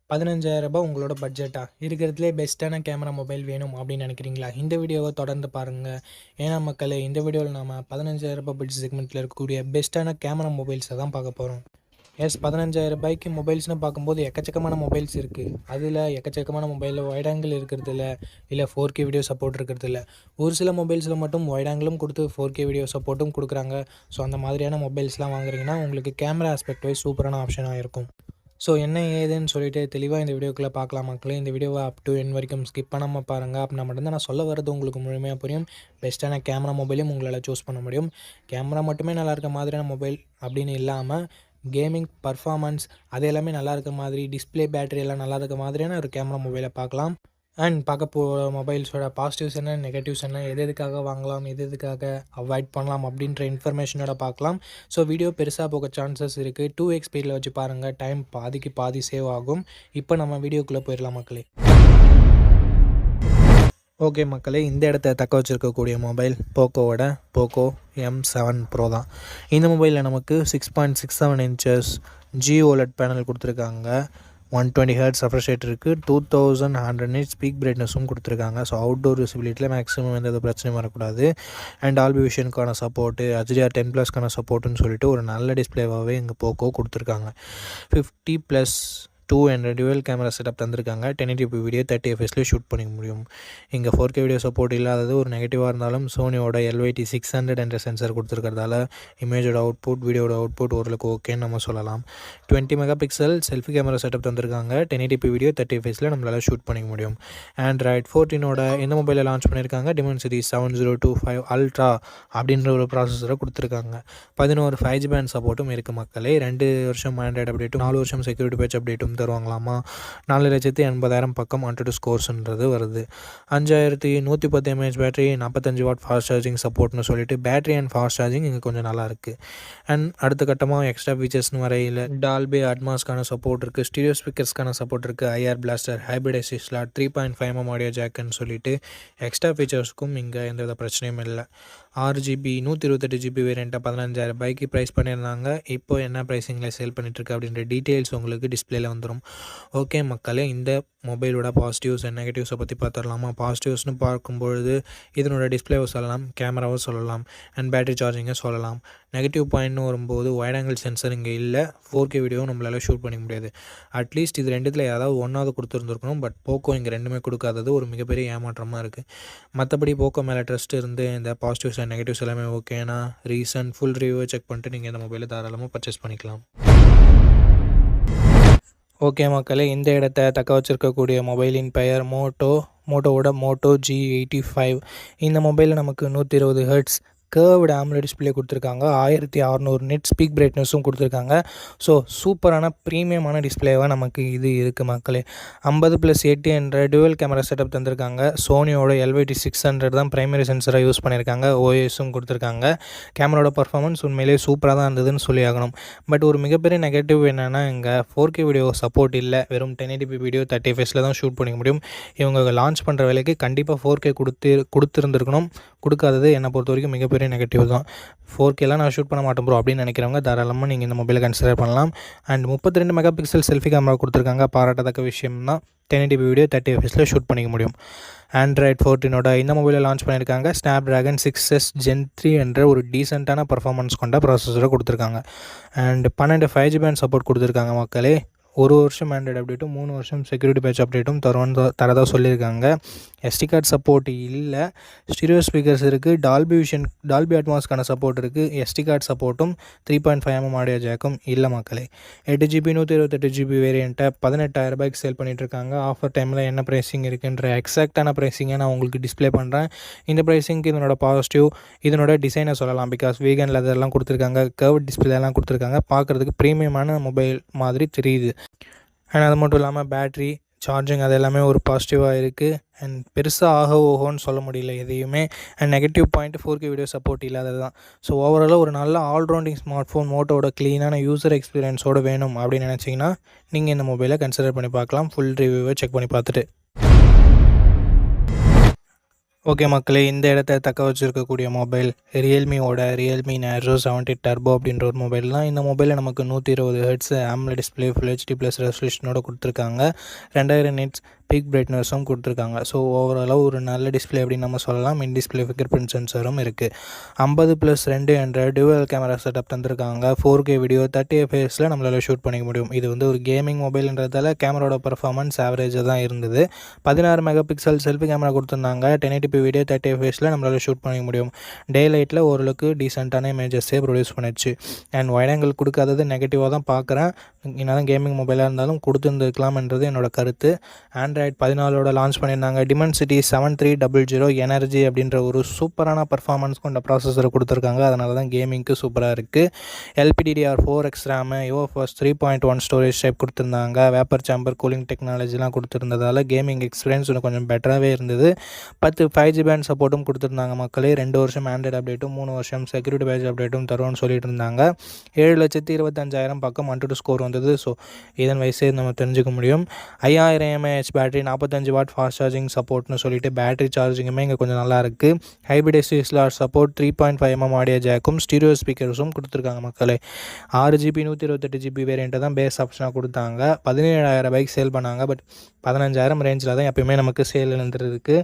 ரூ. 15,000 உங்களோட பட்ஜெட்டா? இருக்கிறதுலே பெஸ்ட்டான கேமரா மொபைல் வேணும் அப்படின்னு நினைக்கிறீங்களா? இந்த வீடியோவை தொடர்ந்து பாருங்கள். ஏன்னா மக்களே, இந்த வீடியோவில் நம்ம ரூ. 15,000 பட்ஜெட் செக்மெண்ட்டில் இருக்கக்கூடிய பெஸ்ட்டான கேமரா மொபைல்ஸை தான் பார்க்க போகிறோம். எஸ், 15,000 மொபைல்ஸ்னு பார்க்கும்போது எக்கச்சக்கமான மொபைல்ஸ் இருக்குது. அதில் எக்கச்சக்கமான மொபைலில் வைட் ஆங்கிள் இருக்கிறதில்ல, இல்லை 4K வீடியோ சப்போர்ட் இருக்கிறதில்ல. ஒரு சில மொபைல்ஸில் மட்டும் வைட் ஆங்கிளும் கொடுத்து 4K வீடியோ சப்போர்ட்டும் கொடுக்குறாங்க. ஸோ அந்த மாதிரியான மொபைல்ஸ்லாம் வாங்குறீங்கன்னா உங்களுக்கு கேமரா ஆஸ்பெக்ட் வைஸ் சூப்பரான ஆப்ஷனாக இருக்கும். ஸோ என்ன ஏதுன்னு சொல்லிட்டு தெளிவாக இந்த வீடியோக்குள்ளே பார்க்கலாம் மக்களே. இந்த வீடியோவை அப் டு என் வரைக்கும் ஸ்கிப் பண்ணாமல் பாருங்கள். அப்படின்னா மட்டும்தான் நான் சொல்ல வரது உங்களுக்கு முழுமையாக புரியும். பெஸ்ட்டான கேமரா மொபைலும் உங்களால் சூஸ் பண்ண முடியும். கேமரா மட்டுமே நல்லா இருக்க மாதிரியான மொபைல் அப்படின்னு இல்லாமல் கேமிங் பர்ஃபார்மன்ஸ் அது எல்லாமே நல்லா இருக்க மாதிரி, டிஸ்பிளே பேட்டரி எல்லாம் நல்லா இருக்க மாதிரியான ஒரு கேமரா மொபைலை பார்க்கலாம். அண்ட் பார்க்க போகிற மொபைல்ஸோட பாசிட்டிவ்ஸ் என்ன, நெகட்டிவ்ஸ் என்ன, எதுக்காக வாங்கலாம், எதுக்காக அவாய்ட் பண்ணலாம் அப்படின்ற இன்ஃபர்மேஷனோட பார்க்கலாம். ஸோ வீடியோ பெருசாக போக சான்சஸ் இருக்குது. 2x ஸ்பீடில் வச்சு பாருங்கள். டைம் பாதிக்கு பாதி சேவ் ஆகும். இப்போ நம்ம வீடியோக்குள்ளே போயிடலாம் மக்களே. ஓகே மக்களே, இந்த இடத்த தக்க வச்சுருக்கக்கூடிய மொபைல் போக்கோ M7 Pro தான். இந்த மொபைலில் நமக்கு 6.67 inches OLED பேனல் கொடுத்துருக்காங்க. 120 Hz ரெஃப்ரெஷ் ரேட் இருக்குது. 2100 nits பீக் பிரைட்னஸும் கொடுத்துருக்காங்க. ஸோ அவுட்டோர் விசிபிலிட்டியில் மேக்ஸிமம் எந்த பிரச்சனையும் வரக்கூடாது. அண்ட் டால்பி விஷனுக்கான சப்போர்ட்டு, HDR10+க்கான சப்போர்ட்டுன்னு சொல்லிட்டு ஒரு நல்ல டிஸ்பிளேவாகவே இங்கே போக்கோ கொடுத்துருக்காங்க. 50+2 என்ற டுவல் கேமரா செட்டப் தந்திருக்காங்க. 1080p வீடியோ 30 fps ஷூட் பண்ணிக்க முடியும். இங்கே 4K வீடியோ சப்போர்ட் இல்லாதது ஒரு நெகட்டிவாக இருந்தாலும் சோனியோட LYT600 என்ற சென்சார் கொடுத்துருக்கிறதால இமேஜோட அவுட்புட், வீடியோட அவுட்புட் ஓரளவுக்கு ஓகேன்னு நம்ம சொல்லலாம். 20 MP செல்ஃபி கேமரா செட்டப் தந்திருக்காங்க. 1080p வீடியோ 30 fps நம்மளால் ஷூட் பண்ணிக்க முடியும். Android 14 இந்த மொபைலில் லான்ச் பண்ணியிருக்காங்க. Dimensity 7025 Ultra அப்படின்ற ஒரு ப்ராசஸரை கொடுத்துருக்காங்க. 11 5G பேண்ட் சப்போர்ட்டும் இருக்குது மக்களே. 2 வருஷம் ஆண்ட்ராய்டு அப்டேட்டும் 4 வருஷம் செக்யூரிட்டி பேட்ச் அப்டேட்டும் தருவாங்களாமா. 4,80,000 பக்கம் AnTuTu ஸ்கோர்ஸ்ன்றது வருது. 5110 mAh battery, 45 watt fast charging சப்போர்ட்னு சொல்லிட்டு பேட்டரி அண்ட் ஃபாஸ்ட் சார்ஜிங் இங்கே கொஞ்சம் நல்லா இருக்குது. அண்ட் அடுத்த கட்டமாக எக்ஸ்ட்ரா ஃபீச்சர்ஸ்னு வரையில் டால்பி அட்மாஸ்க்கான சப்போர்ட் இருக்குது, ஸ்டீரியோ ஸ்பீக்கர்ஸ்க்கான சப்போர்ட் இருக்குது, IR blaster, hybrid SD slot, 3.5mm audio ஜாக்குன்னு சொல்லிட்டு எக்ஸ்ட்ரா ஃபீச்சர்ஸ்க்கும் இங்கே எந்தவித பிரச்சனையும் இல்லை. 6GB 128GB வேரியண்ட்டாக 15,000 ப்ரைஸ் பண்ணியிருந்தாங்க. இப்போ என்ன ப்ரைஸிங்கில் சேல் பண்ணிட்டுருக்கு அப்படின்ற டீட்டெயில்ஸ் உங்களுக்கு டிஸ்பிளேல வந்துடும். ஓகே மக்களே, இந்த மொபைலோட பாசிட்டிவ்ஸ் அண்ட் நெகட்டிவ்ஸை பற்றி பார்த்துடலாமா? பாசிட்டிவ்ஸ்னு பார்க்கும்பொழுது இதனோட டிஸ்பிளேவை சொல்லலாம், கேமராவை சொல்லலாம், அண்ட் பேட்டரி சார்ஜிங்கை சொல்லலாம். நெகட்டிவ் பாயிண்ட்னு வரும்போது வைட் ஆங்கிள் சென்சர் இங்கே இல்லை. 4K வீடியோவும் நம்மளால் ஷூட் பண்ணிக்க முடியாது. அட்லீஸ்ட் இது ரெண்டுத்தில் ஏதாவது ஒன்றாவது கொடுத்துருந்துருக்கணும். பட் போக்கோ இங்கே ரெண்டுமே கொடுக்காதது ஒரு மிகப்பெரிய ஏமாற்றமாக இருக்குது. மற்றபடி போக்கோ மேலே ட்ரஸ்ட் இருந்து இந்த பாசிட்டிவ்ஸ் அண்ட் நெகட்டிவ்ஸ் எல்லாமே ஓகேனா ரீசன் ஃபுல் ரிவ்யூவை செக் பண்ணிட்டு நீங்கள் இந்த மொபைலை தாராளமாக பர்ச்சேஸ் பண்ணிக்கலாம். ஓகே மக்களே, இந்த இடத்த தக்க வச்சுருக்கக்கூடிய மொபைலின் பெயர் மோட்டோவோட மோட்டோ G85. இந்த மொபைலில் நமக்கு 120 Hz கர்வ்டு AMOLED டிஸ்பிளே கொடுத்துருக்காங்க. 1600 nits பீக் பிரைட்னஸும் கொடுத்துருக்காங்க. ஸோ சூப்பரான ப்ரீமியமான டிஸ்பிளேவாக நமக்கு இது இருக்குது மக்களே. 50+80 என்ற டுவல் கேமரா செட்டப் தந்திருக்காங்க. சோனியோட LYT600 தான் ப்ரைமரி சென்சராக யூஸ் பண்ணியிருக்காங்க. OISும் கொடுத்துருக்காங்க. கேமராவோட பர்ஃபார்மன்ஸ் உண்மையிலே சூப்பராக தான் இருந்ததுன்னு சொல்லி ஆகணும். பட் ஒரு மிகப்பெரிய நெகட்டிவ் என்னென்னா இங்கே 4K வீடியோ சப்போர்ட் இல்லை. வெறும் 1080p வீடியோ 30 fps தான் ஷூட் பண்ணிக்க முடியும். இவங்க லான்ச் பண்ணுற வேலைக்கு கண்டிப்பாக 4K கொடுத்துருந்துருக்கணும். கொடுக்காதது என்னை பொறுத்த வரைக்கும் மிகப்பெரிய நெகட்டிவ் தான். 4Kலாம் நான் ஷூட் பண்ண மாட்டேன் ப்ரோ அப்படின்னு நினைக்கிறவங்க தாராளமாக நீங்கள் இந்த மொபைலை கன்சிடர் பண்ணலாம். அண்ட் 32 MP செல்ஃபி கேமரா கொடுத்துருக்காங்க. பாராட்டத்தக்க விஷயம் தான். 1080p வீடியோ 30 fps ஷூட் பண்ணிக்க முடியும். Android 14 இந்த மொபைலில் லான்ச் பண்ணியிருக்காங்க. Snapdragon 6S Gen 3 என்ற ஒரு டீசெண்டான பர்ஃபார்மன்ஸ் கொண்ட ப்ராசஸரை கொடுத்துருக்காங்க. அண்ட் 12 5G பேண்ட் சப்போர்ட் கொடுத்துருக்காங்க மக்களே. 1 வருஷம் ஆண்ட்ராய்டு அப்டேட்டும் 3 வருஷம் செக்யூரிட்டி பேட்ச் அப்டேட்டும் தரதாக சொல்லியிருக்காங்க. SD கார்டு சப்போர்ட் இல்லை. ஸ்டீரியோ ஸ்பீக்கர்ஸ் இருக்குது. டால்பி அட்மாஸ்க்கான சப்போர்ட் இருக்குது. SD கார்டு சப்போர்ட்டும் 3.5mm ஆடியோ ஜாக்கும் இல்லை மக்களே. 8GB 128GB வேரியண்ட்டை 18,000 சேல் பண்ணிகிட்ருக்காங்க. ஆஃபர் டைமில் என்ன ப்ரைஸிங் இருக்குன்ற எக்ஸாக்டான ப்ரைஸிங்கை நான் உங்களுக்கு டிஸ்பிளே பண்ணுறேன். இந்த ப்ரைஸிங்க்கு இதனோட பாசிட்டிவ் இதனோட டிசைனை சொல்லலாம். பிகாஸ் வீகன் லெதர்லாம் கொடுத்துருக்காங்க, கர்வ் டிஸ்பிளேலாம் கொடுத்துருக்காங்க. பார்க்குறதுக்கு ப்ரீமியமான மொபைல் மாதிரி தெரியுது. அண்ட் அது மட்டும் இல்லாமல் பேட்ரி சார்ஜிங் அது எல்லாமே ஒரு பாசிட்டிவாக இருக்குது. அண்ட் பெருசாக ஓஹோன்னு சொல்ல முடியல எதையுமே. And negative point 4K video support இல்லாதது தான். ஸோ ஓவராலாக ஒரு நல்ல ஆல்ரவுண்டிங் ஸ்மார்ட் ஃபோன் மோட்டோட க்ளீனான யூசர் எக்ஸ்பீரியன்ஸோடு வேணும் அப்படின்னு நினச்சிங்கன்னா நீங்கள் இந்த மொபைலை கன்சிடர் பண்ணி பார்க்கலாம். ஃபுல் ரிவ்யூவை செக் பண்ணி பார்த்துட்டு. ஓகே மக்களே, இந்த இடத்த தக்க வச்சிருக்கக்கூடிய மொபைல் ரியல்மி நேரோ 70 டர்போ அப்படின்ற ஒரு மொபைல் தான். இந்த மொபைலில் நமக்கு 120 hertz AMOLED display full HD plus ரெசல்யூஷனோட கொடுத்துருக்காங்க. 2000 நிட்ஸ் பீக் பிரைட்னஸும் கொடுத்துருக்காங்க. ஸோ ஓவராலாக ஒரு நல்ல டிஸ்பிளே அப்படின்னு நம்ம சொல்லலாம். இன் டிஸ்பிளே ஃபிங்கர் பிரிண்ட் சென்சரும் இருக்குது. 50+2 என்ற டுவல் கேமரா செட்டப் தந்திருக்காங்க. 4K வீடியோ 30 fps நம்மளால் ஷூட் பண்ணிக்க முடியும். இது வந்து ஒரு கேமிங் மொபைல்ன்றதால கேமராவோட பர்ஃபார்மன்ஸ் ஆவரேஜாக தான் இருந்தது. 16 மெகா பிக்சல் செல்ஃபி கேமரா கொடுத்துருந்தாங்க. 1080p வீடியோ 30 fps நம்மளால் ஷூட் பண்ணிக்க முடியும். டே லைட்டில் ஓரளவுக்கு டீசெண்டான இமேஜஸே ப்ரொடியூஸ் பண்ணிச்சு. அண்ட் வைட் ஆங்கிள் கொடுக்காதது நெகட்டிவாக தான் பார்க்குறேன். என்னதான் கேமிங் மொபைலாக இருந்தாலும் கொடுத்துருந்துருக்கலாம்ன்றது என்னோட கருத்து. ஆண்ட்ராய்ட் 14 லான்ச் பண்ணியிருந்தாங்க. டிமென்சிட்டி 7300 எனர்ஜி அப்படின்ற ஒரு சூப்பரான பர்ஃபார்மன்ஸ் கொண்ட ப்ராசஸரை கொடுத்துருக்காங்க. அதனால தான் கேமிங்க்கு சூப்பராக இருக்குது. LPDDR4 RAM, UFS 3.1 storage type கொடுத்துருந்தாங்க. வேப்பர் சேம்பர் கூலிங் டெக்னாலஜிலாம் கொடுத்துருந்ததால் கேமிங் எக்ஸ்பீரியன்ஸ் இன்னும் கொஞ்சம் பெட்டராகவே இருந்தது. 10 5G பேண்ட் சப்போர்ட்டும் கொடுத்துருந்தாங்க மக்களே. 2 வருஷம் ஆண்ட்ராய்டு அப்டேட்டும் 3 வருஷம் செக்யூரிட்டி பேட்ச் அப்டேட்டும் தருவோம்னு சொல்லிட்டு இருந்தாங்க. 7,25,000 பக்கம் AnTuTu ஸ்கோர் வந்தது. ஸோ இதன் வயசே நம்ம தெரிஞ்சுக்க முடியும். 5000 mAh battery, 45 watt fast charging சப்போர்ட்னு சொல்லிட்டு பேட்டரி சார்ஜிங்குமே இங்கே கொஞ்சம் நல்லா இருக்குது. Hybrid SSD support, 3.5mm audio ஜாக்கும் ஸ்டீரியோ ஸ்பீக்கர்ஸும் கொடுத்துருக்காங்க மக்களே. 6GB 128GB வேரியண்ட்டை தான் பேஸ் ஆப்ஷனாக கொடுத்தாங்க. 17,000 சேல் பண்ணாங்க. பட் 15,000 ரேஞ்சில் தான் எப்பயுமே நமக்கு சேல் இருந்துருக்கு.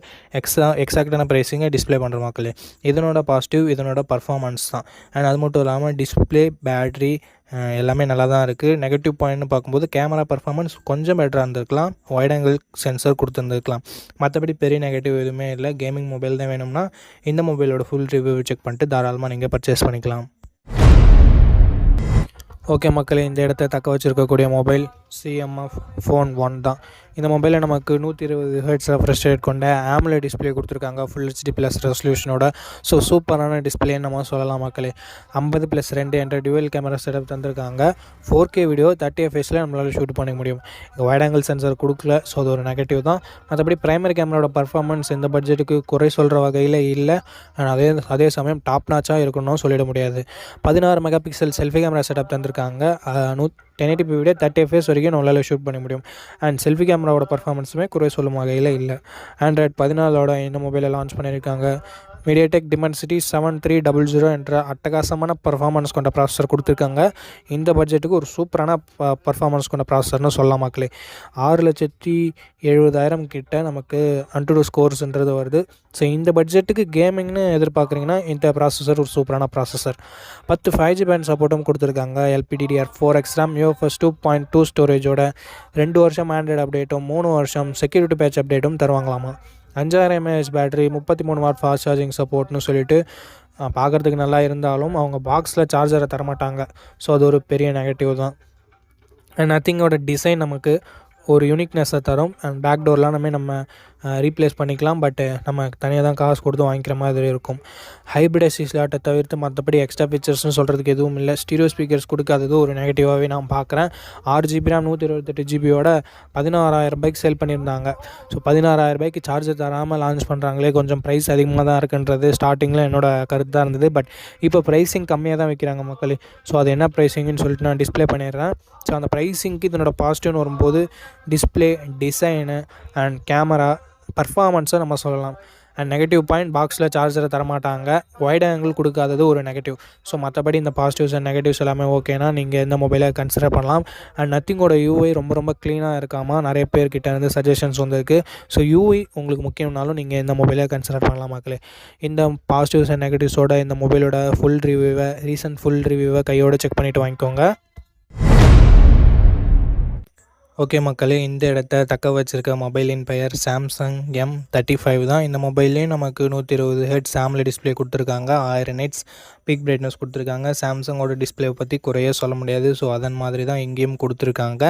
எக்ஸாக்டான ப்ரைஸிங்கை டிஸ்பிளே பண்ணுற மக்களே. இதனோட பாசிட்டிவ் இதனோட பர்ஃபார்மன்ஸ் தான். அண்ட் அது மட்டும் இல்லாமல் டிஸ்பிளே, பேட்ரி எல்லாமே நல்லா தான் இருக்குது. நெகட்டிவ் பாயிண்ட்னு பார்க்கும்போது கேமரா பர்ஃபார்மன்ஸ் கொஞ்சம் பெட்டராக இருந்திருக்கலாம். வைட் ஆங்கிள் சென்சர் கொடுத்துருந்துருக்கலாம். மற்றபடி பெரிய நெகட்டிவ் எதுவுமே இல்லை. கேமிங் மொபைல் தான் வேணும்னா இந்த மொபைலோட ஃபுல் ரிவ்யூ செக் பண்ணிட்டு தாராளமாக நீங்கள் பர்ச்சேஸ் பண்ணிக்கலாம். ஓகே மக்களே, இந்த இடத்த தக்க வச்சுருக்கக்கூடிய மொபைல் CMF Phone 1 தான். இந்த மொபைலில் நமக்கு 120 ஹெர்ட்ஸ் ரெஃப்ரெஷ் ரேட் கொண்ட AMOLED டிஸ்பிளே கொடுத்துருக்காங்க. ஃபுல் ஹெச்டி ப்ளஸ் ரெசல்யூஷனோட. ஸோ சூப்பரான டிஸ்பிளேன்னு நம்ம சொல்லலாம் மக்களே. 50+2 என்ற டுவல் கேமரா செட்டப் தந்திருக்காங்க. 4K வீடியோ 30 fps நம்மளால் ஷூட் பண்ணிக்க முடியும். இங்கே வைட் ஆங்கிள் சென்சர் கொடுக்கல. ஸோ அது ஒரு நெகட்டிவ் தான். மற்றபடி பிரைமரி கேமராவோட பர்ஃபார்மன்ஸ் இந்த பட்ஜெட்டுக்கு குறை சொல்கிற வகையில் இல்லை. அதே சமயம் டாப் நாச்சாக இருக்கணும்னு சொல்லிட முடியாது. 16 mega pixel selfie camera setup தந்திருக்காங்க. 1080p வீடியோ 30 fps வரைக்கும் நம்மளால் ஷூட் பண்ண முடியும். அண்ட் செல்ஃபி கேமராவோட பர்ஃபார்மன்ஸுமே குறை சொல்லும் வகையில் இல்லை. ஆண்ட்ராய்ட் 14 இந்த மொபைலை லான்ச் பண்ணியிருக்காங்க. MediaTek Dimensity 7300 என்ற அட்டகாசமான பர்ஃபார்மன்ஸ் கொண்ட ப்ராசஸர் கொடுத்துருக்காங்க. இந்த பட்ஜெட்டுக்கு ஒரு சூப்பரான பர்ஃபார்மன்ஸ் கொண்ட ப்ராசஸர்னு சொல்லலாம் மக்களே. 6,70,000 கிட்ட நமக்கு AnTuTu ஸ்கோர்ஸ்ன்றது வருது. ஸோ இந்த பட்ஜெட்டுக்கு கேமிங்னு எதிர்பார்க்குறீங்கன்னா இந்த ப்ராசஸர் ஒரு சூப்பரான ப்ராசஸர். 10 5G பேண்ட் சப்போர்ட்டும் கொடுத்துருக்காங்க. LPDDR4 RAM, UFS 2.2 ஸ்டோரேஜோட 2 வருஷம் ஆண்ட்ராய்டு அப்டேட்டும் 3 வருஷம் செக்யூரிட்டி பேட்ச் அப்டேட்டும் தருவாங்களாமா. 5000 mAh battery, 33 watt fast charging சப்போர்ட்னு சொல்லிட்டு பார்க்குறதுக்கு நல்லா இருந்தாலும் அவங்க பாக்ஸில் சார்ஜரை தரமாட்டாங்க. ஸோ அது ஒரு பெரிய நெகட்டிவ் தான். அண்ட் நத்திங்கோட டிசைன் நமக்கு ஒரு யூனிக்னஸை தரும். அண்ட் பேக் டோர்லாம் நம்ம ரீப்ளேஸ் பண்ணிக்கலாம். பட் நம்ம தனியாக தான் காசு கொடுத்து வாங்கிக்கிற மாதிரி இருக்கும். ஹைப்ரிட் SSD தவிர்த்து மற்றபடி எக்ஸ்ட்ரா ஃபீச்சர்ஸ்னு சொல்கிறதுக்கு எதுவும் இல்லை. ஸ்டீரியோ ஸ்பீக்கர்ஸ் கொடுக்காதது ஒரு நெகட்டிவாகவே நான் பார்க்குறேன். 6GB RAM 128GBயோட 16,000 சேல் பண்ணியிருந்தாங்க. ஸோ 16,000 சார்ஜர் தராமல் லான்ச் பண்ணுறாங்களே, கொஞ்சம் ப்ரைஸ் அதிகமாக தான் இருக்குன்றது ஸ்டார்டிங்கில் என்னோட கருத்து தான் இருந்தது. பட் இப்போ ப்ரைஸிங் கம்மியாக தான் வைக்கிறாங்க மக்களே. ஸோ அது என்ன ப்ரைஸிங்னு சொல்லிட்டு நான் டிஸ்பிளே பண்ணிடுறேன். ஸோ அந்த ப்ரைஸிங்க்கு இதனோட பாசிட்டிவ்னு வரும்போது டிஸ்பிளே, டிசைனு அண்ட் கேமரா பர்ஃபார்மன்ஸை நம்ம சொல்லலாம். அண்ட் நெகட்டிவ் பாயிண்ட், பாக்ஸில் சார்ஜரை தரமாட்டாங்க. வைட் ஆங்கிள் கொடுக்காதது ஒரு நெகட்டிவ். ஸோ மற்றபடி இந்த பாசிட்டிவ்ஸ் அண்ட் நெகட்டிவ்ஸ் எல்லாமே ஓகேனா நீங்கள் இந்த மொபைலை கன்சிடர் பண்ணலாம். அண்ட் நத்திங்கோட UI ரொம்ப க்ளீனாக இருக்காமல் நிறைய பேர்கிட்ட இருந்து சஜஷன்ஸ் வந்திருக்கு. ஸோ UI உங்களுக்கு முக்கியம்னாலும் நீங்கள் இந்த மொபைலை கன்சிடர் பண்ணலாம் மக்களே. இந்த பாசிட்டிவ்ஸ் அண்ட் நெகட்டிவ்ஸோட இந்த மொபைலோட ரீசன்ட் ஃபுல் ரிவ்யூவை கையோடு செக் பண்ணிவிட்டு வாங்கிக்கோங்க. ஓகே மக்களே, இந்த இடத்த தக்க வச்சிருக்க மொபைலின் பெயர் Samsung M35 தான். இந்த மொபைல்லேயும் நமக்கு 120 ஹெர்ட்ஸ் AMOLED டிஸ்பிளே கொடுத்துருக்காங்க. 1000 நிட்ஸ் பீக் பிரைட்னஸ் கொடுத்துருக்காங்க. சாம்சங்கோட டிஸ்பிளே பற்றி குறைய சொல்ல முடியாது. ஸோ அதன் மாதிரி தான் இங்கேயும் கொடுத்துருக்காங்க.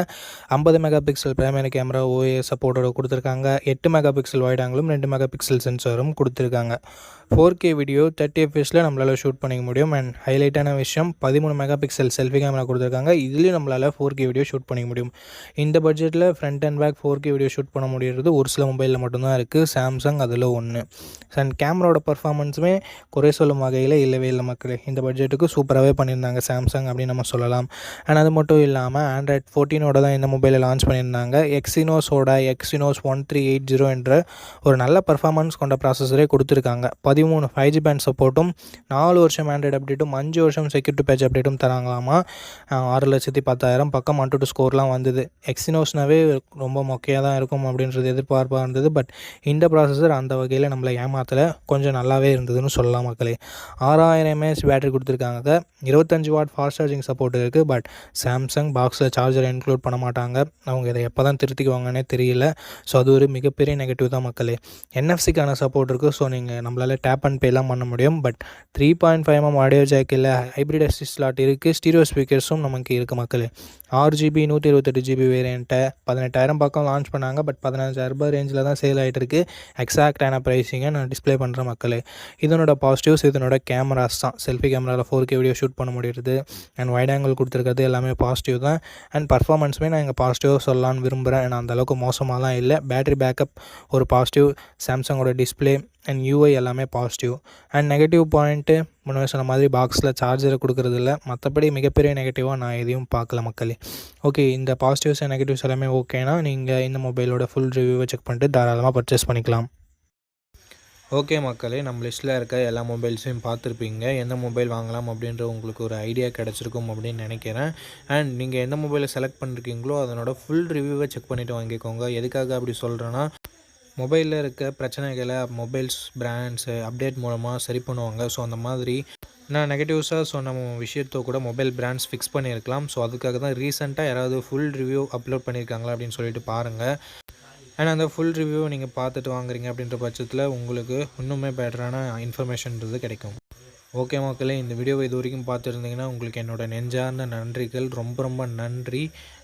50 mega pixel primary camera OIS சப்போர்ட்டோட கொடுத்துருக்காங்க. 8 மெகா பிக்சல் வைட் ஆங்கிளும் 2 மெகா பிக்சல் சென்சாரும் கொடுத்துருக்காங்க. 4K வீடியோ 30 fps நம்மளால் ஷூட் பண்ணிக்க முடியும். அண்ட் ஹைலைட்டான விஷயம், 13 மெகா பிக்சல் செல்ஃபி கேமரா கொடுத்துருக்காங்க. இதுலேயும் நம்மளால் 4K வீடியோ ஷூட் பண்ணிக்க முடியும். இந்த பட்ஜெட்டில் front and back 4K video shoot பண்ண முடியுறது ஒரு சில மொபைலில் மட்டும்தான் இருக்குது. சாம்சங் அதில் ஒன்று. அண்ட் கேமராவோட பர்ஃபார்மன்ஸுமே குறை சொல்லும் வகையில் இல்லவே இல்லை மக்களே. இந்த பட்ஜெட்டுக்கு சூப்பராகவே பண்ணியிருந்தாங்க சாம்சங் அப்படின்னு நம்ம சொல்லலாம். அண்ட் அது மட்டும் இல்லாமல் Android 14ஓட தான் இந்த மொபைலை லான்ச் பண்ணியிருந்தாங்க. எக்ஸினோஸ் 1380 என்ற ஒரு நல்ல பர்ஃபார்மன்ஸ் கொண்ட ப்ராசஸரே கொடுத்துருக்காங்க. 13 5G பேண்ட் சப்போர்ட்டும் 4 வருஷம் ஆண்ட்ராய்டு அப்டேட்டும் 5 வருஷம் செக்யூரிட்டி பேட்ச் அப்டேட்டும் தராங்களாமா. 6,10,000 பக்கம் Antutu ஸ்கோர்லாம் வந்தது. எக்ஸினோஸ்னாவே ரொம்ப மொக்கையாக தான் இருக்கும் அப்படின்றது எதிர்பார்ப்பாக இருந்தது. பட் இந்த ப்ராசஸர் அந்த வகையில் நம்மளை ஏமாத்தலை, கொஞ்சம் நல்லாவே இருந்ததுன்னு சொல்லலாம் மக்களே. 6000 mAh பேட்டரி கொடுத்துருக்காங்க. 25 வாட் ஃபாஸ்ட் சார்ஜிங் சப்போர்ட் இருக்குது. பட் சாம்சங் பாக்ஸில் சார்ஜர் இன்க்ளூட் பண்ண மாட்டாங்க. அவங்க இதை எப்போ தான் திருத்திக்குவாங்கன்னே தெரியல. ஸோ அது ஒரு மிகப்பெரிய நெகட்டிவ் தான் மக்களே. NFC-க்கான சப்போர்ட் இருக்குது. ஸோ நீங்கள் நம்மளால் டேப் அண்ட் பேலாம் பண்ண முடியும். பட் 3.5mm ஆடியோ ஜாக் இல்லை, ஹைப்ரிட் அசிஸ்ட் ஸ்லாட் இருக்குது, ஸ்டீரியோ ஸ்பீக்கர்ஸும் நமக்கு இருக்குது மக்களே. 6GB 128GB வேரியண்ட்டை 18,000 பக்கம் லான்ச் பண்ணாங்க. பட் 15,000 ரேஞ்சில் தான் சேல் ஆகிட்டு இருக்குது. எக்ஸாக்டான ப்ரைஸிங்கை நான் டிஸ்பிளே பண்ணுற மக்களே. இதனோட பாசிட்டிவ்ஸ் இதனோட கேமராஸ் தான். செல்ஃபி கேமராவில் 4K வீடியோ ஷூட் பண்ண முடியுது. அண்ட் வைட் ஆங்கிள் கொடுத்துருக்கிறது எல்லாமே பாசிட்டிவ் தான். அண்ட் பர்ஃபார்மன்ஸுமே நான் இங்கே பாசிட்டிவாக சொல்லலான்னு விரும்புகிறேன். ஏன்னா அந்தளவுக்கு மோசமாகலாம் இல்லை. பேட்டரி பேக்கப் ஒரு பாசிட்டிவ். சாம்சங்கோட டிஸ்பிளே அண்ட் UI எல்லாமே பாசிட்டிவ். அண்ட் நெகட்டிவ் பாயிண்ட்டு முன்னே சொன்ன மாதிரி பாக்ஸில் சார்ஜரை கொடுக்குறது இல்லை. மற்றபடி மிகப்பெரிய நெகட்டிவாக நான் எதையும் பார்க்கல மக்களே. ஓகே, இந்த பாசிட்டிவ்ஸ் அண்ட் நெகட்டிவ்ஸ் எல்லாமே ஓகேனா நீங்கள் இந்த மொபைலோட ஃபுல் ரிவ்யூவை செக் பண்ணிட்டு தாராளமாக பர்ச்சேஸ் பண்ணிக்கலாம். ஓகே மக்களே, நம்ம லிஸ்ட்டில் இருக்க எல்லா மொபைல்ஸையும் பார்த்துருப்பீங்க. எந்த மொபைல் வாங்கலாம் அப்படின்ற உங்களுக்கு ஒரு ஐடியா கிடச்சிருக்கும் அப்படின்னு நினைக்கிறேன். அண்ட் நீங்கள் எந்த மொபைலை செலக்ட் பண்ணிருக்கீங்களோ அதனோட ஃபுல் ரிவ்யூவை செக் பண்ணிவிட்டு வாங்கிக்கோங்க. எதுக்காக அப்படி சொல்கிறேன்னா, மொபைலில் இருக்க பிரச்சனைகளை மொபைல்ஸ் பிராண்ட்ஸு அப்டேட் மூலமாக சரி பண்ணுவாங்க. ஸோ அந்த மாதிரி நான் நெகட்டிவ்ஸாக சொன்ன விஷயத்தை கூட மொபைல் பிராண்ட்ஸ் ஃபிக்ஸ் பண்ணியிருக்கலாம். ஸோ அதுக்காக தான் ரீசெண்டாக யாராவது ஃபுல் ரிவ்யூ அப்லோட் பண்ணியிருக்காங்களா அப்படின்னு சொல்லிட்டு பாருங்கள். அண்ட் அந்த ஃபுல் ரிவ்யூவை நீங்கள் பார்த்துட்டு வாங்குறீங்க அப்படின்ற பட்சத்தில் உங்களுக்கு இன்னுமே பெட்டரான இன்ஃபர்மேஷன்றது கிடைக்கும். ஓகே மக்களே, இந்த வீடியோவை இது வரைக்கும் பார்த்துருந்தீங்கன்னா உங்களுக்கு என்னோட நெஞ்சார்ந்த நன்றிகள். ரொம்ப ரொம்ப நன்றி.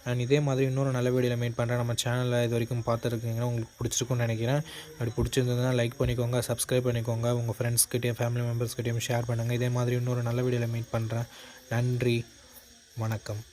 அண்ட் இதே மாதிரி இன்னொரு நல்ல வீடியோவில் மீட் பண்ணுறேன். நம்ம சேனலில் இது வரைக்கும் பார்த்துருக்கீங்கன்னா உங்களுக்கு பிடிச்சிருக்குன்னு நினைக்கிறேன். அப்படி பிடிச்சிருந்ததுன்னா லைக் பண்ணிக்கோங்க, சப்ஸ்கிரைப் பண்ணிக்கோங்க, உங்கள் ஃப்ரெண்ட்ஸ்கிட்டையும் ஃபேமிலி மெம்பர்ஸ்கிட்டையும் ஷேர் பண்ணுங்கள். இதே மாதிரி இன்னொரு நல்ல வீடியோவில் மீட் பண்ணுறேன். நன்றி, வணக்கம்.